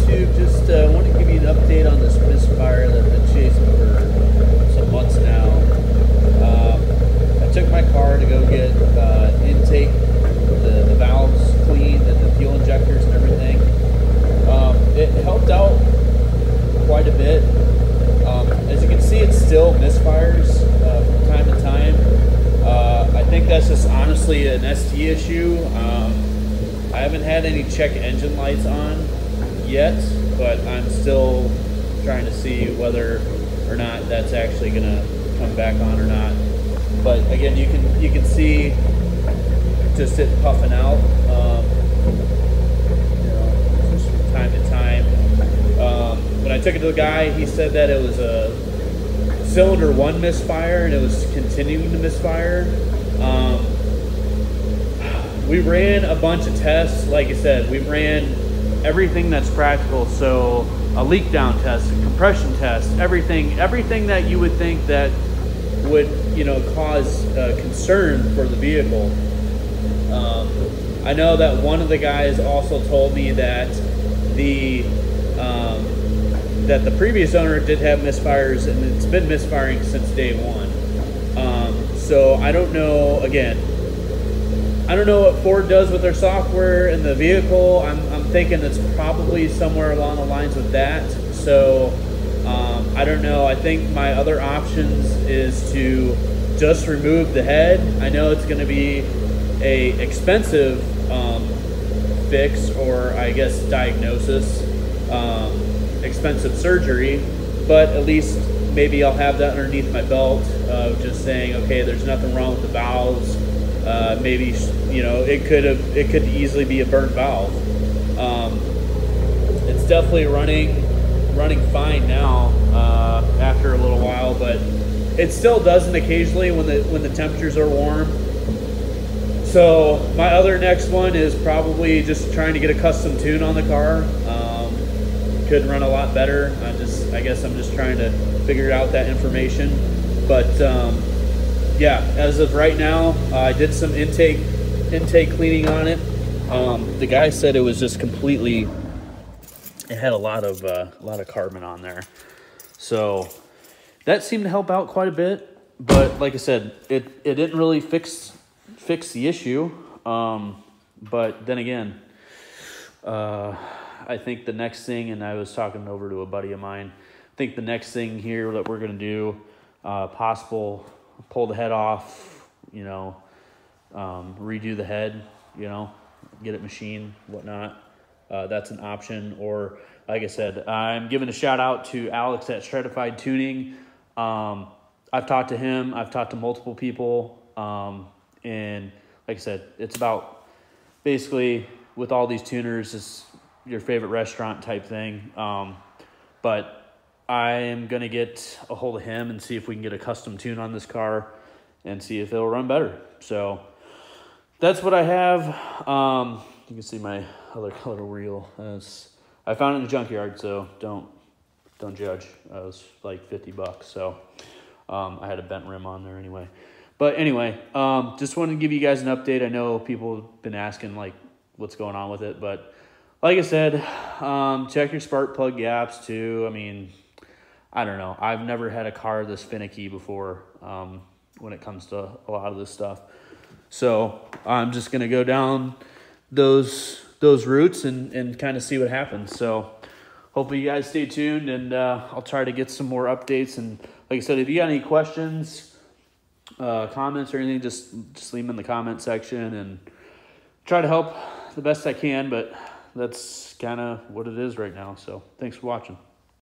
YouTube. Just want to give you an update on this Misfire that I've been chasing for some months now. I took my car to go get intake, the valves cleaned, and the fuel injectors and everything. It helped out quite a bit. As you can see, it's still misfires from time to time. I think that's just honestly an ST issue. I haven't had any check engine lights on yet, but I'm still trying to see whether or not that's actually gonna come back on or not. But again, you can see just it puffing out, just from time to time. When I took it to the guy, he said that it was a cylinder 1 misfire and it was continuing to misfire. We ran a bunch of tests. Like I said, we ran everything that's practical. So a leak down test, a compression test, everything that you would think that would, cause concern for the vehicle. I know that one of the guys also told me that the previous owner did have misfires, and it's been misfiring since day one. So I don't know. Again, I don't know what Ford does with their software in the vehicle. I'm thinking it's probably somewhere along the lines with that. So I don't know. I think my other options is to just remove the head. I know it's going to be a expensive fix, or I guess diagnosis, expensive surgery, but at least maybe I'll have that underneath my belt of just saying, okay, there's nothing wrong with the valves. Maybe it could easily be a burnt valve. It's definitely running fine now after a little while, but it still doesn't occasionally when the temperatures are warm. So my other next one is probably just trying to get a custom tune on the car. Could run a lot better. I guess I'm just trying to figure out that information. But yeah, as of right now, I did some intake cleaning on it. The guy said it was just completely. It had a lot of carbon on there, so that seemed to help out quite a bit. But like I said, it didn't really fix the issue. But then again, I think the next thing, and I was talking over to a buddy of mine, I think the next thing here that we're going to do, pull the head off, redo the head, get it machined, whatnot. That's an option. Or like I said, I'm giving a shout out to Alex at Stratified Tuning. I've talked to him. I've talked to multiple people. And like I said, it's about basically with all these tuners, it's your favorite restaurant type thing. But I am going to get a hold of him and see if we can get a custom tune on this car and see if it'll run better. So that's what I have. You can see my other color wheel. I found it in the junkyard, so don't judge. It was like $50, so I had a bent rim on there anyway. But anyway, just wanted to give you guys an update. I know people have been asking like what's going on with it, but like I said, check your spark plug gaps too. I mean, I don't know. I've never had a car this finicky before when it comes to a lot of this stuff. So I'm just going to go down those routes and kind of see what happens. So hopefully you guys stay tuned, and I'll try to get some more updates. And like I said, if you got any questions, comments or anything, just leave them in the comment section and try to help the best I can. But that's kind of what it is right now. So thanks for watching.